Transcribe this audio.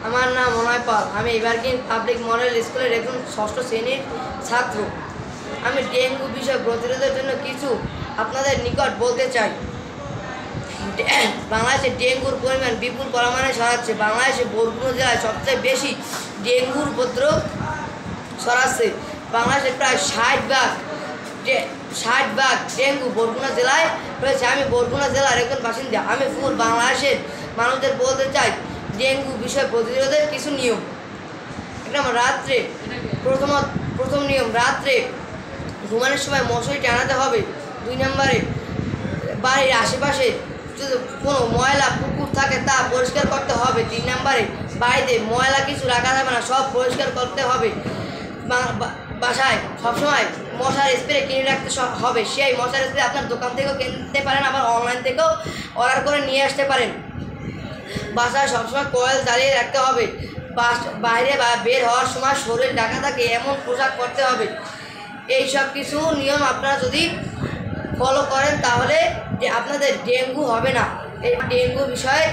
আমার নাম অনয় পাল। আমি এভারগ্রিন পাবলিক মডেল স্কুলের একজন ষষ্ঠ শ্রেণীর ছাত্র। আমি ডেঙ্গু বিষয় প্রতিরোধের জন্য কিছু আপনাদের নিকট বলতে চাই। বাংলাদেশে ডেঙ্গুর পরিমাণ বিপুল পরিমাণে ছড়াচ্ছে। বাংলাদেশে বরগুনা জেলায় সবচেয়ে বেশি ডেঙ্গুর উপদ্রব ছড়াচ্ছে। বাংলাদেশের প্রায় 60 ভাগ ডেঙ্গু বরগুনা জেলায় রয়েছে। আমি বরগুনা জেলার একজন বাসিন্দা। আমি ফুল বাংলাদেশের মানুষদের বলতে চাই ডেঙ্গু বিষয় প্রতিরোধের কিছু নিয়ম। রাত্রে প্রথম নিয়ম, রাত্রে ঘুমানোর সময় মশারি টানাতে হবে। 2 নম্বরে বাড়ির আশেপাশে যদি কোনো ময়লা পুকুর থাকে তা পরিষ্কার করতে হবে। 3 নম্বরে বাড়িতে ময়লা কিছু রাখা যাবে না, সব পরিষ্কার করতে হবে। বাসায় সবসময় মশার স্প্রে কিনে রাখতে হবে। সেই মশার স্প্রে আপনার দোকান থেকেও কিনতে পারেন, আবার অনলাইন থেকেও অর্ডার করে নিয়ে আসতে পারেন। বাসায় সবসময় কয়েল জ্বালিয়ে রাখতে হবে। বাইরে বা বের হওয়ার সময় শরীর ঢাকা থাকে এমন পোশাক পরতে হবে। এই সব কিছু নিয়ম আপনারা যদি ফলো করেন তাহলে আপনাদের ডেঙ্গু হবে না। এই ডেঙ্গু বিষয়ে